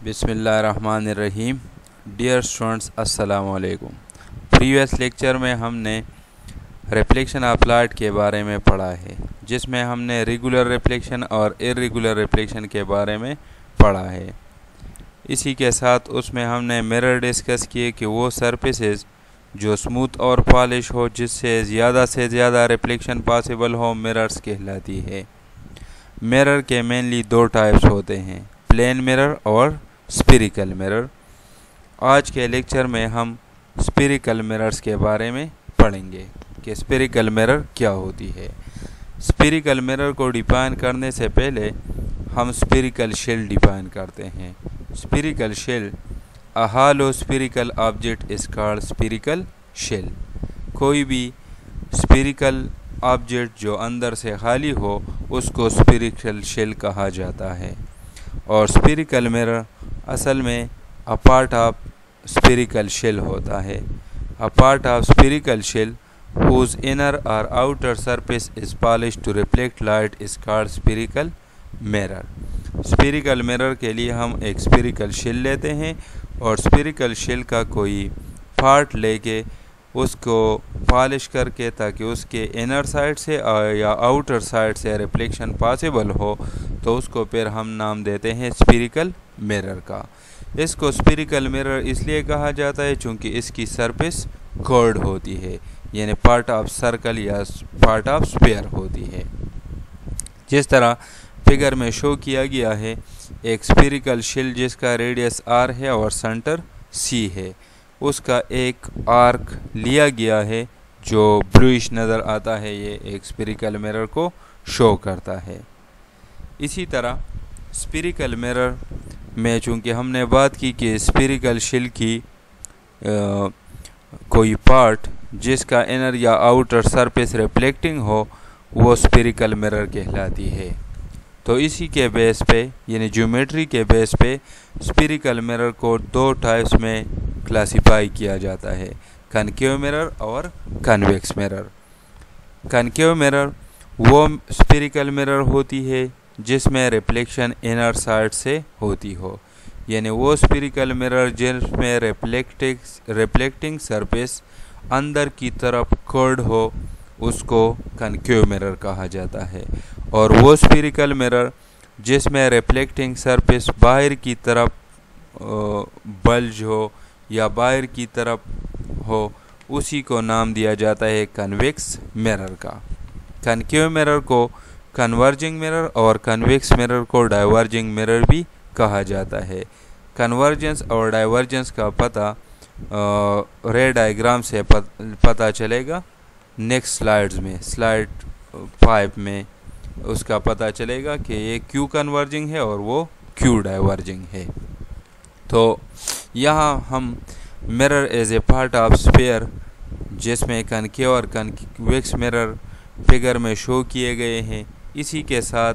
बिस्मिल्लाहिर्रहमानिर्रहीम। Dear students, अस्सलाम वालेकुम। प्रीवियस लेक्चर में हमने रिफ्लेक्शन ऑफ लाइट के बारे में पढ़ा है, जिसमें हमने रेगुलर रिफ्लेक्शन और इर्रेगुलर रिफ्लेक्शन के बारे में पढ़ा है। इसी के साथ उसमें हमने मिरर डिस्कस किए कि वो सरफेसेस जो स्मूथ और पॉलिश हो, जिससे ज़्यादा से ज़्यादा रिफ्लेक्शन पॉसिबल हो, मिरर्स कहलाती है। मिरर के मेनली दो टाइप्स होते हैं, प्लेन मिरर और स्फेरिकल मिरर। आज के लेक्चर में हम स्फेरिकल मिरर्स के बारे में पढ़ेंगे कि स्फेरिकल मिरर क्या होती है। स्फेरिकल मिरर को डिफाइन करने से पहले हम स्फेरिकल शेल डिफाइन करते हैं। Spherical shell, a hollow spherical object is called spherical shell. कोई भी स्फेरिकल ऑब्जेक्ट जो अंदर से खाली हो, उसको स्फेरिकल शेल कहा जाता है। और स्फेरिकल मिरर असल में a part of spherical shell होता है। A part of spherical shell whose inner or outer surface is polished to reflect light is called spherical mirror। Spherical mirror के लिए हम एक स्फेरिकल शेल लेते हैं और स्फेरिकल शेल का कोई पार्ट लेके उसको पॉलिश करके, ताकि उसके इनर साइड से या आउटर साइड से रिफ्लेक्शन पॉसिबल हो, तो उसको फिर हम नाम देते हैं स्फेरिकल मिरर का। इसको स्फेरिकल मिरर इसलिए कहा जाता है क्योंकि इसकी सरफेस कर्व्ड होती है, यानी पार्ट ऑफ सर्कल या पार्ट ऑफ स्फीयर होती है। जिस तरह फिगर में शो किया गया है, एक स्फेरिकल शेल जिसका रेडियस r है और सेंटर c है, उसका एक आर्क लिया गया है जो ब्लूइश नज़र आता है। ये एक स्फेरिकल मिरर को शो करता है। इसी तरह स्फेरिकल मिरर में चूँकि हमने बात की कि स्फेरिकल शेल की कोई पार्ट जिसका इनर या आउटर सरफेस रिफ्लेक्टिंग हो, वो स्फेरिकल मिरर कहलाती है। तो इसी के बेस पे, यानी ज्योमेट्री के बेस पे, स्फेरिकल मिरर को दो टाइप्स में क्लासिफाई किया जाता है, कनकेव मिरर और कन्वेक्स मिरर। कनकेव मिरर वो स्फेरिकल मिरर होती है जिसमें रिफ्लेक्शन इनर साइड से होती हो, यानी वो स्फेरिकल मिरर जिसमें रिफ्लेक्टिंग सरफेस अंदर की तरफ कर्व्ड हो, उसको कनकेव मिरर कहा जाता है। और वो स्फेरिकल मिरर जिसमें रिफ्लेक्टिंग सरफेस बाहर की तरफ बल्ज हो या बाहर की तरफ हो, उसी को नाम दिया जाता है कन्वेक्स मिरर का। कनकेव मिरर को कन्वर्जिंग मिरर और कन्वेक्स मिरर को डाइवर्जिंग मिरर भी कहा जाता है। कन्वर्जेंस और डाइवर्जेंस का पता रे डायग्राम से पता चलेगा। नेक्स्ट स्लाइड्स में, स्लाइड 5 में उसका पता चलेगा कि ये क्यू कन्वर्जिंग है और वो क्यू डाइवर्जिंग है। तो यहाँ हम mirror as a part of sphere, जिसमें कनकेव और कन्वेक्स मिरर फिगर में शो किए गए हैं, इसी के साथ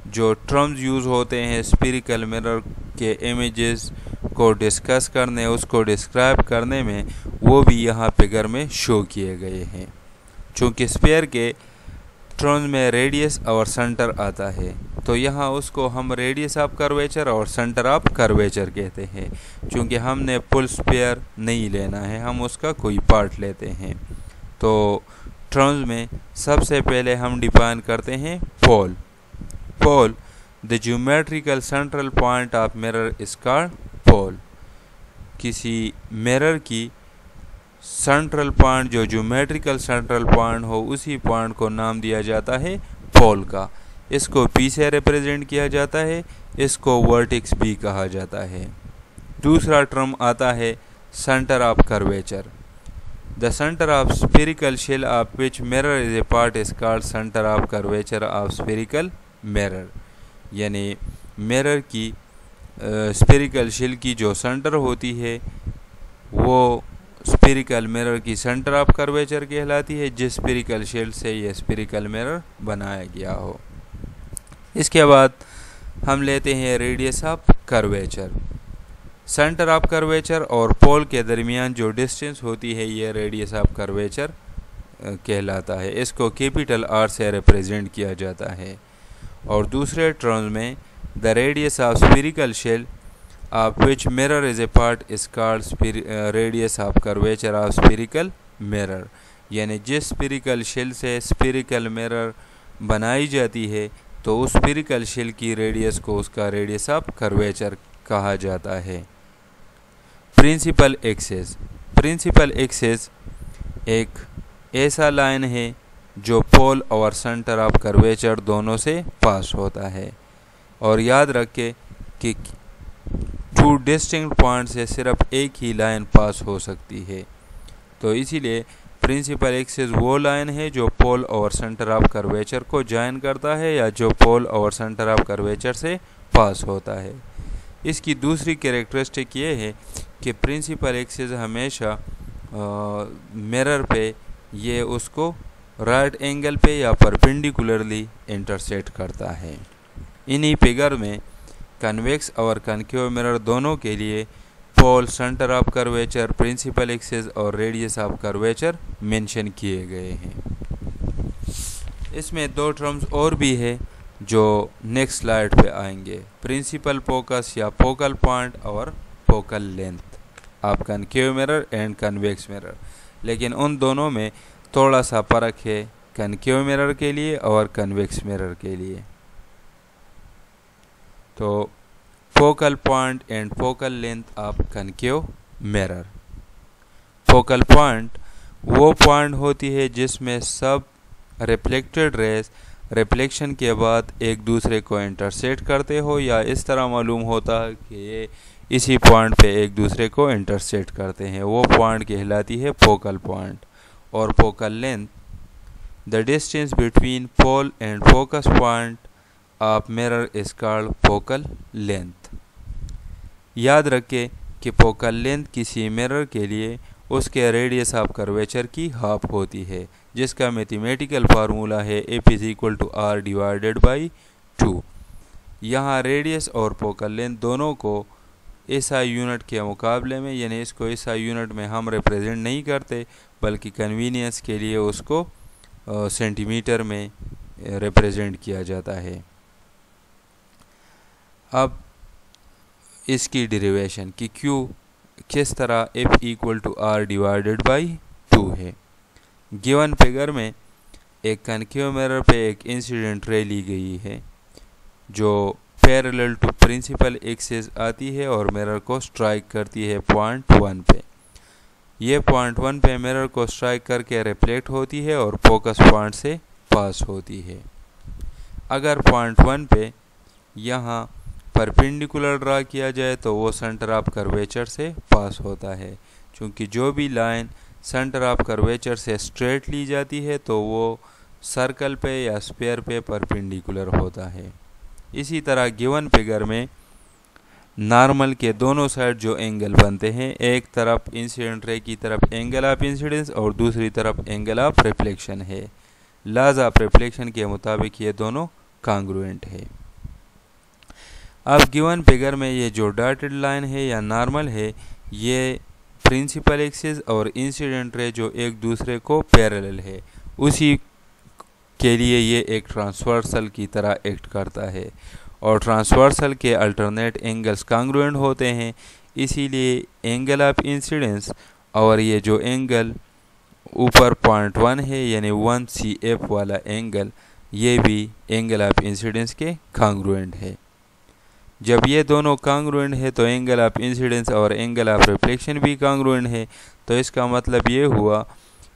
जो टर्म्स यूज़ होते हैं स्फेरिकल मिरर के इमेजेस को डिस्कस करने, उसको डिस्क्राइब करने में, वो भी यहाँ फिगर में शो किए गए हैं। चूँकि स्फीयर के टर्म्स में रेडियस और सेंटर आता है, तो यहाँ उसको हम रेडियस ऑफ कर्वेचर और सेंटर ऑफ कर्वेचर कहते हैं। चूँकि हमने फुल स्फीयर नहीं लेना है, हम उसका कोई पार्ट लेते हैं। तो टर्म्स में सबसे पहले हम डिफाइन करते हैं pole. Pole, the geometrical central point of mirror is called pole. किसी मिरर की सेंट्रल पॉइंट जो ज्योमेट्रिकल सेंट्रल पॉइंट हो, उसी पॉइंट को नाम दिया जाता है पोल का। इसको P से रिप्रेजेंट किया जाता है, इसको वर्टेक्स भी कहा जाता है। दूसरा टर्म आता है centre of curvature. The centre of spherical shell of which mirror is a part is called centre of curvature of spherical mirror. यानी मिरर की स्फेरिकल शेल की जो सेंटर होती है, वो स्फेरिकल मिरर की सेंटर ऑफ कर्वेचर कहलाती है, जिस स्फेरिकल शेल से ये स्फेरिकल मिरर बनाया गया हो। इसके बाद हम लेते हैं radius of curvature. Centre of curvature और पोल के दरमियान जो डिस्टेंस होती है, ये रेडियस ऑफ कर्वेचर कहलाता है। इसको कैपिटल R से रिप्रेजेंट किया जाता है। और दूसरे टर्म्स में the radius of spherical shell which mirror is a part is called radius of curvature of spherical mirror। यानी जिस स्फीरिकल शेल से स्फीरिकल मिरर बनाई जाती है तो उस स्फीरिकल शेल की रेडियस को उसका रेडियस ऑफ कर्वेचर कहा जाता है। प्रिंसिपल एक्सिस, प्रिंसिपल एक्सिस एक ऐसा लाइन है जो पोल और सेंटर ऑफ कर्वेचर दोनों से पास होता है। और याद रखें कि टू डिस्टिंक्ट पॉइंट से सिर्फ एक ही लाइन पास हो सकती है। तो इसीलिए प्रिंसिपल एक्सिस वो लाइन है जो पोल और सेंटर ऑफ कर्वेचर को जॉइन करता है या जो पोल और सेंटर ऑफ कर्वेचर से पास होता है। इसकी दूसरी कैरेक्टरिस्टिक ये है कि प्रिंसिपल एक्सिस हमेशा मिरर पे ये उसको राइट एंगल पे या परपेंडिकुलरली इंटरसेक्ट करता है। इन्हीं फिगर में कन्वेक्स और कनकेव मिरर दोनों के लिए pole, centre of curvature, principal axis और रेडियस ऑफ कर्वेचर मेंशन किए गए हैं। इसमें दो टर्म्स और भी है जो नेक्स्ट स्लाइड पे आएंगे, प्रिंसिपल फोकस या फोकल पॉइंट और focal length of concave mirror and convex mirror. लेकिन उन दोनों में थोड़ा सा फर्क है कनकेव मिरर के लिए और कन्वेक्स मिरर के लिए। तो focal point and focal length of concave mirror. Focal point वो पॉइंट होती है जिसमें सब रिफ्लेक्टेड रेज रिफ्लेक्शन के बाद एक दूसरे को इंटरसेक्ट करते हो या इस तरह मालूम होता है कि ये इसी पॉइंट पे एक दूसरे को इंटरसेक्ट करते हैं, वो पॉइंट कहलाती है फोकल पॉइंट। और focal length, the distance between pole and focus point of mirror is called focal length. याद रखें कि फोकल लेंथ किसी मिरर के लिए उसके रेडियस ऑफ कर्वेचर की हाफ होती है, जिसका मैथमेटिकल फार्मूला है F is equal to R divided by 2। यहाँ रेडियस और फोकल लेंथ दोनों को एसआई यूनिट के मुकाबले में, यानी इसको एसआई यूनिट में हम रिप्रेजेंट नहीं करते बल्कि कन्वीनियंस के लिए उसको सेंटीमीटर में रिप्रेजेंट किया जाता है। अब इसकी डेरिवेशन कि क्यू किस तरह F equal to R divided by 2 है। गिवन फिगर में एक कनकेव मिरर पे एक इंसिडेंट रे ली गई है जो पैरेलल टू प्रिंसिपल एक्सिस आती है और मिरर को स्ट्राइक करती है पॉइंट 1 पे। ये पॉइंट 1 पे मिरर को स्ट्राइक करके रिफ्लेक्ट होती है और फोकस पॉइंट से पास होती है। अगर पॉइंट 1 पे यहाँ परपेंडिकुलर ड्रा किया जाए तो वो सेंटर ऑफ कर्वेचर से पास होता है, क्योंकि जो भी लाइन सेंटर ऑफ कर्वेचर से स्ट्रेट ली जाती है तो वो सर्कल पे या स्फीयर पे परपेंडिकुलर होता है। इसी तरह गिवन फिगर में नॉर्मल के दोनों साइड जो एंगल बनते हैं, एक तरफ इंसिडेंट रे की तरफ एंगल ऑफ इंसिडेंस और दूसरी तरफ एंगल ऑफ रिफ्लेक्शन है। लॉज ऑफ रिफ्लेक्शन के मुताबिक ये दोनों कांग्रुएंट है। अब गिवन फिगर में ये जो डॉटेड लाइन है या नॉर्मल है, ये प्रिंसिपल एक्सिस और इंसिडेंट रे जो एक दूसरे को पैरेलल है उसी के लिए ये एक ट्रांसवर्सल की तरह एक्ट करता है। और ट्रांसवर्सल के अल्टरनेट एंगल्स कांग्रुएंट होते हैं, इसीलिए एंगल ऑफ इंसिडेंस और ये जो एंगल ऊपर पॉइंट 1 है यानी 1 CF वाला एंगल, ये भी एंगल ऑफ इंसिडेंस के कांग्रुएंट है। जब ये दोनों कांग्रुएंट है तो एंगल ऑफ इंसिडेंस और एंगल ऑफ रिफ्लेक्शन भी कांग्रुएंट है। तो इसका मतलब ये हुआ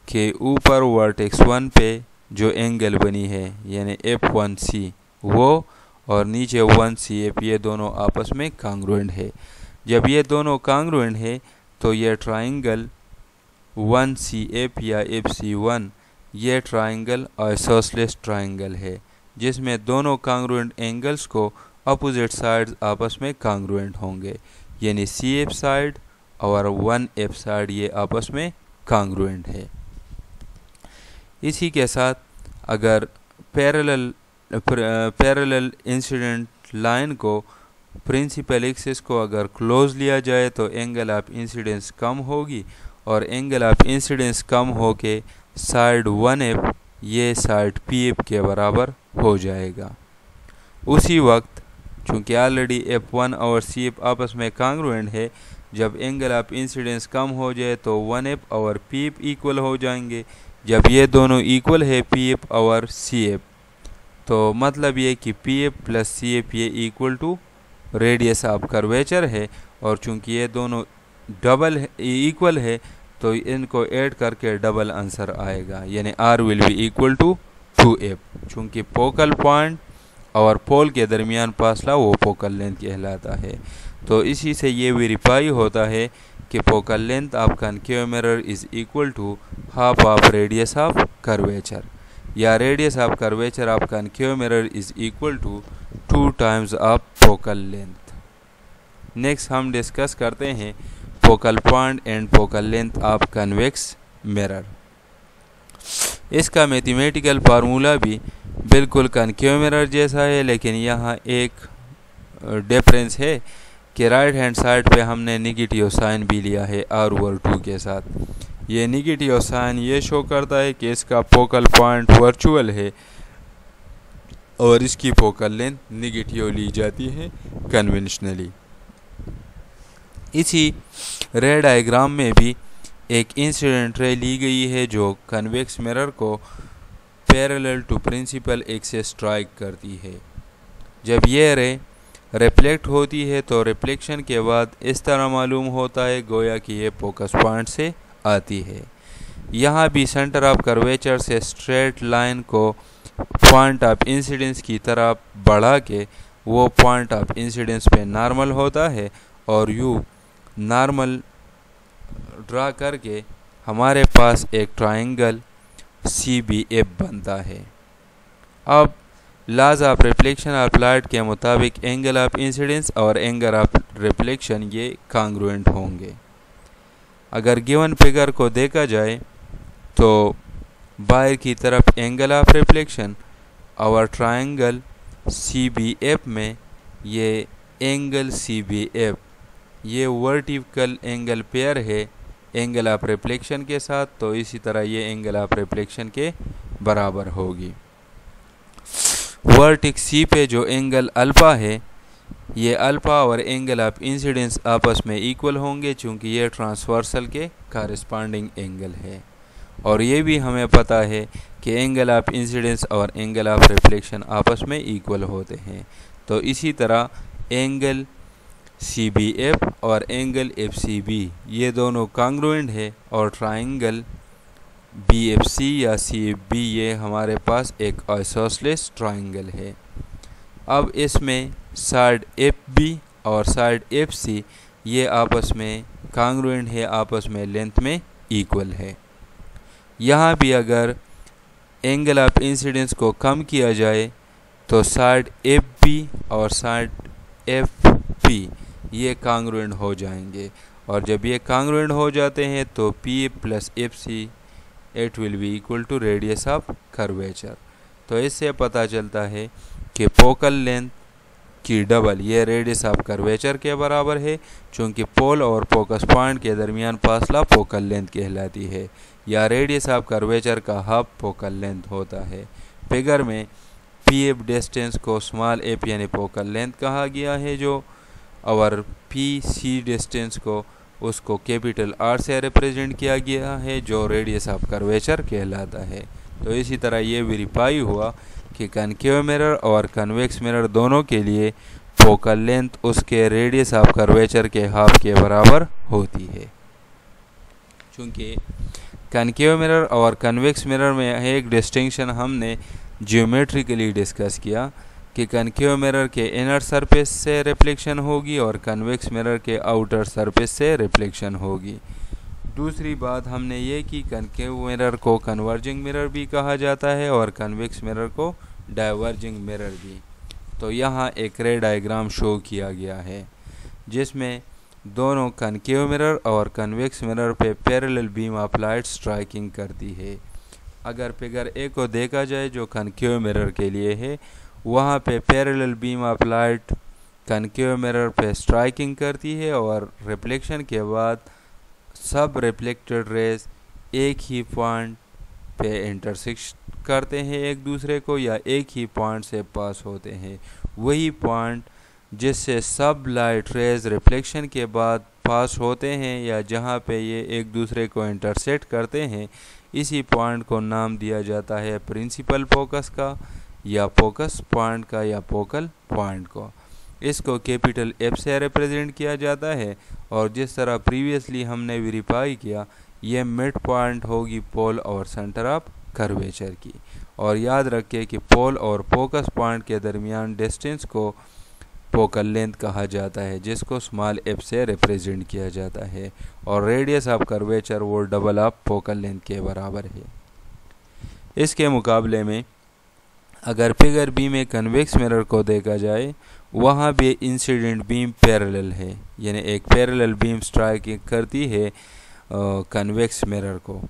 कि ऊपर वर्टेक्स 1 पे जो एंगल बनी है यानी F1C वो और नीचे 1 CF, ये दोनों आपस में कांग्रुएंट है। जब ये दोनों कांग्रुएंट है तो ये ट्राइंगल 1 CF या FC1 ये ट्राइंगल आइसोसेलेस ट्राइंगल है, जिसमें दोनों कांग्रुएंट एंगल्स को अपोजिट साइड्स आपस में कांग्रुएंट होंगे, यानी CF साइड और 1F साइड ये आपस में कांग्रुएंट है। इसी के साथ अगर पैरेलल इंसिडेंट लाइन को प्रिंसिपल एक्सिस को अगर क्लोज लिया जाए तो एंगल ऑफ इंसिडेंस कम होगी और एंगल ऑफ इंसिडेंस कम होके साइड 1F ये साइड PF के बराबर हो जाएगा। उसी वक्त चूँकि ऑलरेडी F1 और CF आपस में कांग्रुएंट है, जब एंगल ऑफ इंसिडेंस कम हो जाए तो 1F और PF इक्वल हो जाएंगे। जब ये दोनों इक्वल है PF और CF, तो मतलब ये कि PF प्लस CF ये equal to radius of curvature है, और चूँकि ये दोनों डबल इक्वल है तो इनको ऐड करके डबल आंसर आएगा, यानी R will be equal to 2F। चूँकि फोकल पॉइंट और पोल के दरमियान फासला वो फोकल लेंथ कहलाता है। तो इसी से ये वेरीफाई होता है कि focal length of concave mirror is equal to half of radius of curvature, या radius of curvature of concave mirror is equal to 2 times of focal length. Next हम डिस्कस करते हैं focal point and focal length of convex mirror. इसका mathematical formula भी बिल्कुल concave mirror जैसा है, लेकिन यहाँ एक डिफरेंस है कि राइट हैंड साइड पे हमने नेगेटिव साइन भी लिया है R/2 के साथ। ये नेगेटिव साइन ये शो करता है कि इसका फोकल पॉइंट वर्चुअल है और इसकी फोकल लेंथ नेगेटिव ली जाती है कन्वेंशनली। इसी रे डायग्राम में भी एक इंसिडेंट रे ली गई है जो कन्वेक्स मिरर को parallel to principal axis strike करती है। जब ये रे रिफ्लेक्ट होती है तो रिफ्लेक्शन के बाद इस तरह मालूम होता है गोया कि ये फोकस पॉइंट से आती है। यहाँ भी सेंटर ऑफ कर्वेचर से स्ट्रेट लाइन को पॉइंट ऑफ इंसिडेंस की तरफ बढ़ा के वो पॉइंट ऑफ इंसिडेंस पे नॉर्मल होता है, और यू नॉर्मल ड्रा करके हमारे पास एक ट्रायंगल CBF बनता है। अब laws of reflection of light के मुताबिक एंगल ऑफ इंसिडेंस और एंगल ऑफ रिफ्लेक्शन ये कांग्रुएंट होंगे। अगर गिवन फिगर को देखा जाए तो बाहर की तरफ एंगल ऑफ रिफ्लेक्शन और ट्रायंगल CBF में ये एंगल CBF ये वर्टिकल एंगल पेयर है एंगल ऑफ रिफ्लेक्शन के साथ, तो इसी तरह ये एंगल ऑफ रिफ्लेक्शन के बराबर होगी। वर्टेक्स C पे जो एंगल अल्फा है, ये अल्फा और एंगल ऑफ इंसिडेंस आपस में इक्वल होंगे चूँकि ये ट्रांसवर्सल के कॉरस्पॉन्डिंग एंगल है। और ये भी हमें पता है कि एंगल ऑफ इंसिडेंस और एंगल ऑफ रिफ्लेक्शन आपस में इक्वल होते हैं। तो इसी तरह एंगल CBF और एंगल FCB ये दोनों कांग्रुएंट है, और ट्रायंगल BFC या CFB ये हमारे पास एक आइसोसेलेस ट्रायंगल है। अब इसमें साइड FB और साइड FC ये आपस में कांग्रुएंट है, आपस में लेंथ में इक्वल है। यहाँ भी अगर एंगल ऑफ इंसिडेंस को कम किया जाए तो साइड FB और साइड FP ये कांग्रुएंट हो जाएंगे, और जब ये कांग्रुएंट हो जाते हैं तो PF plus FC it will be equal to radius of curvature. तो इससे पता चलता है कि फोकल लेंथ की डबल ये रेडियस ऑफ कर्वेचर के बराबर है, चूँकि पोल और फोकस पॉइंट के दरमियान फासला फोकल लेंथ कहलाती है, या रेडियस ऑफ कर्वेचर का हाफ फोकल लेंथ होता है। फिगर में PF डिस्टेंस को स्मॉल f यानी फोकल लेंथ कहा गया है जो, और PC डिस्टेंस को उसको कैपिटल R से रिप्रेजेंट किया गया है जो रेडियस ऑफ कर्वेचर कहलाता है। तो इसी तरह ये वेरीफाई हुआ कि कनकेव मिरर और कन्वेक्स मिरर दोनों के लिए फोकल लेंथ उसके रेडियस ऑफ कर्वेचर के हाफ के बराबर होती है। चूँकि कनकेव मिरर और कन्वेक्स मिरर में एक डिस्टिंक्शन हमने ज्योमेट्रिकली डिस्कस किया कि कनकेव मिरर के इनर सरफेस से रिफ्लेक्शन होगी और कन्वेक्स मिरर के आउटर सरफेस से रिफ्लेक्शन होगी। दूसरी बात हमने ये कि कनकेव मिरर को कन्वर्जिंग मिरर भी कहा जाता है और कन्वेक्स मिरर को डाइवर्जिंग मिरर भी। तो यहाँ एक रे डायग्राम शो किया गया है जिसमें दोनों कनकेव मिरर और कन्वेक्स मिरर पे parallel beam of light striking करती है। अगर फिगर ए को देखा जाए जो कनकेव मिरर के लिए है, वहाँ पे parallel beam of light concave mirror पे स्ट्राइकिंग करती है और रिफ्लेक्शन के बाद सब रिफ्लेक्टेड रेज एक ही पॉइंट पे इंटरसेक्ट करते हैं एक दूसरे को, या एक ही पॉइंट से पास होते हैं। वही पॉइंट जिससे सब लाइट रेज रिफ्लेक्शन के बाद पास होते हैं या जहाँ पे ये एक दूसरे को इंटरसेक्ट करते हैं, इसी पॉइंट को नाम दिया जाता है प्रिंसिपल फोकस का या फोकस पॉइंट का या फोकल पॉइंट को। इसको कैपिटल एफ से रिप्रेजेंट किया जाता है और जिस तरह प्रीवियसली हमने वेरीफाई किया, ये मिड पॉइंट होगी पोल और सेंटर ऑफ कर्वेचर की। और याद रखें कि पोल और फोकस पॉइंट के दरमियान डिस्टेंस को फोकल लेंथ कहा जाता है, जिसको स्मॉल एफ से रिप्रेजेंट किया जाता है, और रेडियस ऑफ कर्वेचर वो डबल ऑफ फोकल लेंथ के बराबर है। इसके मुकाबले में अगर फिगर बी में कन्वेक्स मिरर को देखा जाए, वहाँ भी इंसिडेंट बीम पैरेलल है, यानी एक पैरेलल बीम स्ट्राइक करती है कन्वेक्स मिरर को।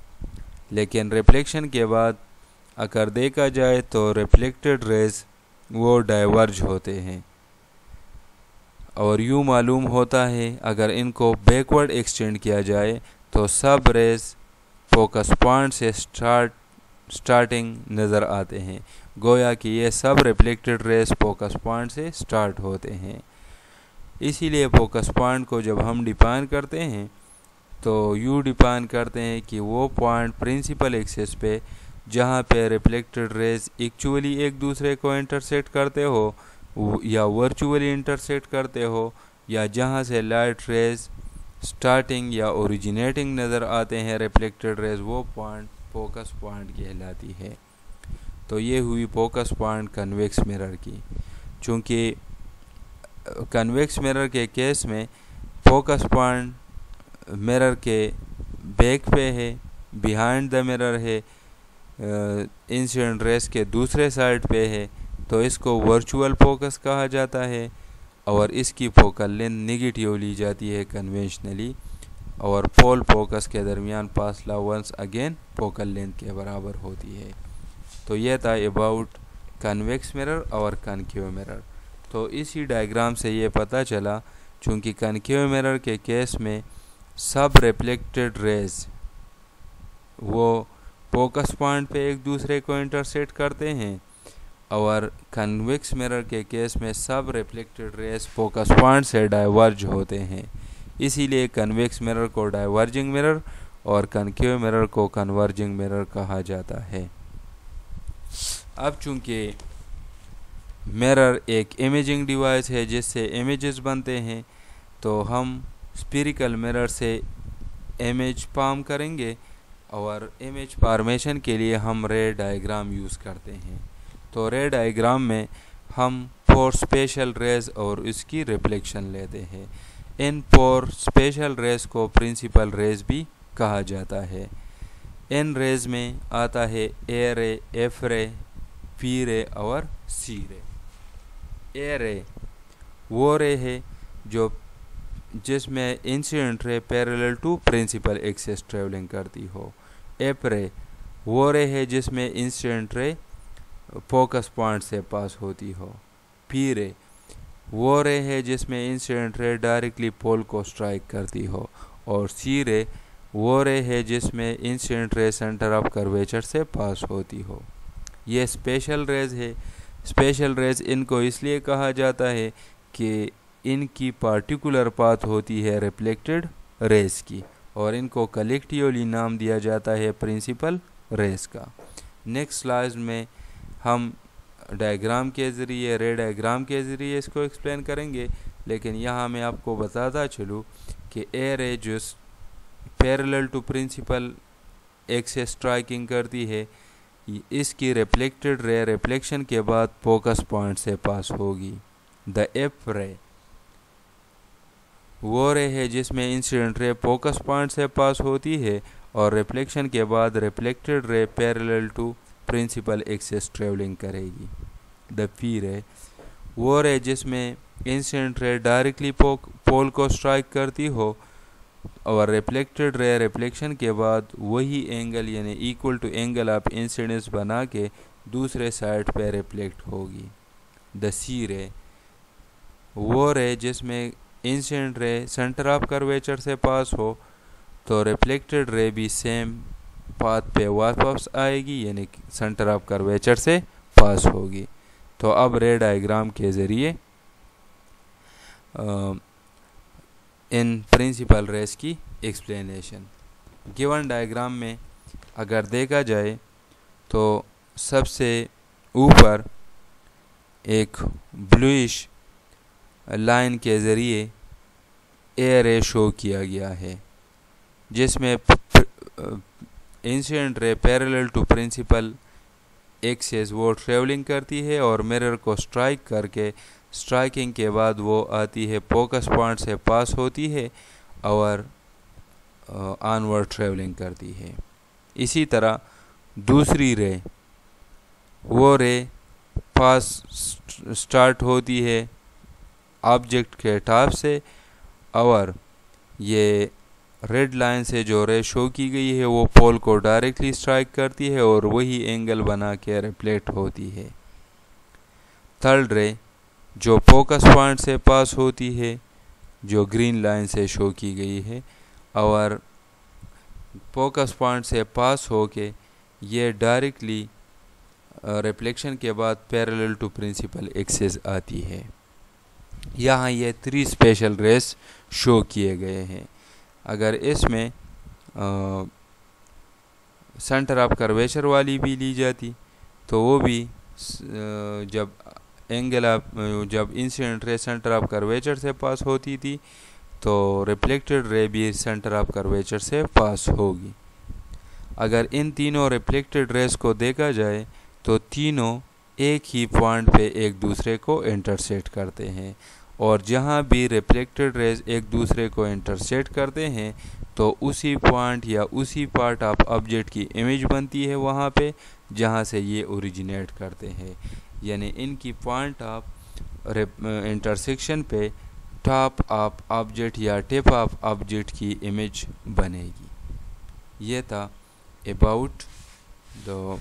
लेकिन रिफ्लेक्शन के बाद अगर देखा जाए तो रिफ्लेक्टेड रेज वो डाइवर्ज होते हैं, और यूँ मालूम होता है अगर इनको बैकवर्ड एक्सटेंड किया जाए तो सब रेज फोकस पॉइंट से स्टार्टिंग नज़र आते हैं, गोया कि ये सब रिफ्लेक्टेड रेज फोकस पॉइंट से स्टार्ट होते हैं। इसीलिए फोकस पॉइंट को जब हम डिफाइन करते हैं तो यू डिफाइन करते हैं कि वो पॉइंट प्रिंसिपल एक्सिस पे जहाँ पे रिफ्लेक्टेड रेज एक्चुअली एक दूसरे को इंटरसेक्ट करते हो या वर्चुअली इंटरसेक्ट करते हो, या जहाँ से लाइट रेज स्टार्टिंग या ओरिजिनेटिंग नज़र आते हैं रिफ्लेक्टेड रेज, वो पॉइंट फोकस पॉइंट कहलाती है। तो ये हुई फोकस पॉइंट कन्वेक्स मिरर की। चूँकि कन्वेक्स मिरर के केस में फोकस पॉइंट मिरर के बैक पे है, बिहाइंड द मिरर है, इंसिडेंट रेज के दूसरे साइड पे है, तो इसको वर्चुअल फोकस कहा जाता है, और इसकी फोकल लेंथ नेगेटिव ली जाती है कन्वेंशनली, और पोल फोकस के दरमियान फासला वंस अगेन फोकल लेंथ के बराबर होती है। तो यह था अबाउट कन्वेक्स मिरर और कनकेव मिरर। तो इसी डायग्राम से ये पता चला, चूँकि कनकेव मिरर के केस में सब रिफ्लेक्टेड रेज वो फोकस पॉइंट पे एक दूसरे को इंटरसेक्ट करते हैं, और कन्वेक्स मिरर के केस में सब रिफ्लेक्टेड रेज फोकस पॉइंट से डाइवर्ज होते हैं। इसीलिए कन्वेक्स मिरर को डाइवर्जिंग मिरर और कनकेव मिरर को कन्वर्जिंग मिरर कहा जाता है। अब चूंकि मिरर एक इमेजिंग डिवाइस है जिससे इमेजेस बनते हैं, तो हम स्फीरिकल मिरर से इमेज फॉर्म करेंगे, और इमेज फॉर्मेशन के लिए हम रे डायग्राम यूज़ करते हैं। तो रे डायग्राम में हम 4 स्पेशल रेज और इसकी रिफ्लेक्शन लेते हैं। इन 4 स्पेशल रेज को प्रिंसिपल रेज भी कहा जाता है। इन रेज में आता है ए रे, एफ रे, पी रे और सी रे। ए रे वो रे है जो जिसमें incident ray parallel to principal axis travelling करती हो। एफ रे वो रे है जिसमें इंसिडेंट रे फोकस पॉइंट से पास होती हो। पी रे वो रे है जिसमें इंसिडेंट रे डायरेक्टली पोल को स्ट्राइक करती हो। और सी रे वो रे है जिसमें इंसिडेंट रे सेंटर ऑफ कर्वेचर से पास होती हो। ये स्पेशल रेज है। स्पेशल रेज इनको इसलिए कहा जाता है कि इनकी पार्टिकुलर पाथ होती है रिफ्लेक्टेड रेज की, और इनको कलेक्टिवली नाम दिया जाता है प्रिंसिपल रेज का। नेक्स्ट स्लाइड में हम डायग्राम के ज़रिए, रे डायग्राम के ज़रिए इसको एक्सप्लेन करेंगे, लेकिन यहाँ मैं आपको बताता चलूँ कि ए रे जो parallel to principal axis striking करती है, इसकी रिफ्लेक्टेड रे रिफ्लेक्शन के बाद फोकस पॉइंट से पास होगी। द एफ रे वो रे है जिसमें इंसिडेंट रे फोकस पॉइंट से पास होती है और रिफ्लेक्शन के बाद reflected ray parallel to principal axis travelling करेगी। द पी रे वो रे जिसमें इंसिडेंट रे डायरेक्टली पोल को स्ट्राइक करती हो और रिफ्लेक्टेड रे रिफ्लेक्शन के बाद वही एंगल यानी equal to angle of incidence बना के दूसरे साइड पे रिफ्लेक्ट होगी। द सी रे वो रे जिसमें इंसिडेंट रे सेंटर ऑफ कर्वेचर से पास हो, तो रिफ्लेक्टेड रे भी सेम पाथ पे वापस आएगी यानी सेंटर ऑफ कर्वेचर से पास होगी। तो अब रे डायग्राम के ज़रिए इन प्रिंसिपल रेस की एक्सप्लेनेशन। गिवन डायग्राम में अगर देखा जाए तो सबसे ऊपर एक ब्लूइश लाइन के ज़रिए ए रे शो किया गया है, जिसमें incident ray parallel to principal axis वो ट्रेवलिंग करती है और मिरर को स्ट्राइक करके स्ट्राइकिंग के बाद वो आती है फोकस पॉइंट से पास होती है और ऑनवर्ड ट्रेवलिंग करती है। इसी तरह दूसरी रे, वो रे पास स्टार्ट होती है ऑब्जेक्ट के टॉप से और ये रेड लाइन से जो रे शो की गई है वो पोल को डायरेक्टली स्ट्राइक करती है और वही एंगल बना के रिफ्लेक्ट होती है। थर्ड रे जो फोकस पॉइंट से पास होती है, जो ग्रीन लाइन से शो की गई है, और फोकस पॉइंट से पास होके ये डायरेक्टली रिफ्लेक्शन के बाद पैरेलल टू प्रिंसिपल एक्सिस आती है। यहाँ ये 3 स्पेशल रेस शो किए गए हैं। अगर इसमें सेंटर ऑफ कर्वेचर वाली भी ली जाती तो वो भी जब incident ray centre of curvature से पास होती थी तो रिफ्लेक्टेड रे भी सेंटर ऑफ कर्वेचर से पास होगी। अगर इन तीनों रिफ्लेक्टेड रेस को देखा जाए तो तीनों एक ही पॉइंट पे एक दूसरे को इंटरसेक्ट करते हैं, और जहाँ भी रिफ्लेक्टेड रेज एक दूसरे को इंटरसेक्ट करते हैं तो उसी पॉइंट या उसी पार्ट ऑफ ऑब्जेक्ट की इमेज बनती है वहाँ पे जहाँ से ये ओरिजिनेट करते हैं, यानी इनकी पॉइंट ऑफ इंटरसेक्शन पे टॉप ऑफ ऑब्जेक्ट या टिप ऑफ ऑब्जेक्ट की इमेज बनेगी। ये था अबाउट द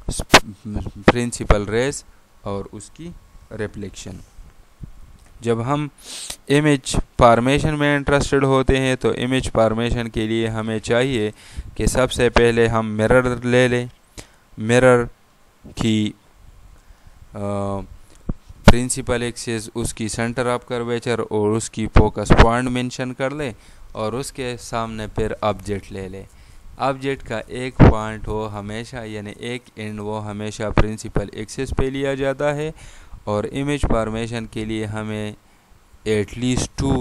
प्रिंसिपल रेस और उसकी रिफ्लेक्शन। जब हम इमेज फॉर्मेशन में इंटरेस्टेड होते हैं तो इमेज फॉर्मेशन के लिए हमें चाहिए कि सबसे पहले हम मिरर ले लें, मिरर की प्रिंसिपल एक्सिस, उसकी सेंटर ऑफ कर्वेचर और उसकी फोकस पॉइंट मेंशन कर ले और उसके सामने फिर ऑब्जेक्ट ले ले। ऑब्जेक्ट का एक पॉइंट हो हमेशा, यानी एक एंड वो हमेशा प्रिंसिपल एक्सिस पे लिया जाता है, और इमेज फॉर्मेशन के लिए हमें एटलीस्ट 2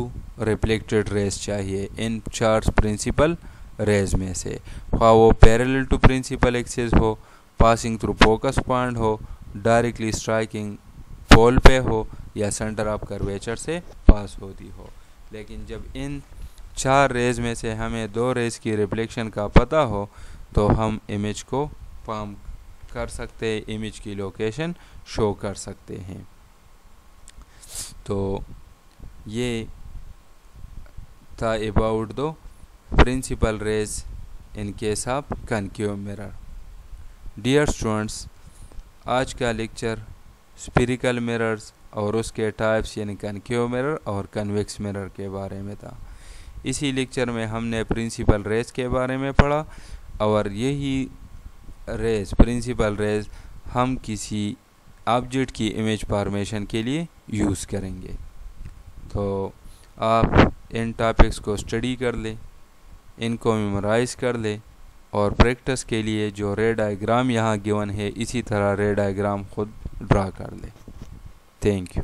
रिफ्लेक्टेड रेज चाहिए इन 4 प्रिंसिपल रेज में से, वो पैरेलल टू प्रिंसिपल एक्सिस हो, पासिंग थ्रू फोकस पॉइंट हो, डायरेक्टली स्ट्राइकिंग पोल पे हो, या सेंटर ऑफ कर्वेचर से पास होती हो। लेकिन जब इन 4 रेज में से हमें 2 रेज की रिफ्लेक्शन का पता हो तो हम इमेज को फॉर्म कर सकते हैं, इमेज की लोकेशन शो कर सकते हैं। तो ये था about the principal rays in case of concave mirror. Dear students, आज का लेक्चर स्फेरिकल मिरर्स और उसके टाइप्स यानी कनकेव मिरर और कन्वेक्स मिरर के बारे में था। इसी लेक्चर में हमने प्रिंसिपल रेज के बारे में पढ़ा, और यही रेज प्रिंसिपल रेज हम किसी ऑब्जेक्ट की इमेज फॉर्मेशन के लिए यूज़ करेंगे। तो आप इन टॉपिक्स को स्टडी कर लें, इनको मेमोराइज कर लें, और प्रैक्टिस के लिए जो रे डायग्राम यहाँ गिवन है इसी तरह रे डायग्राम खुद ड्रा कर लें। Thank you.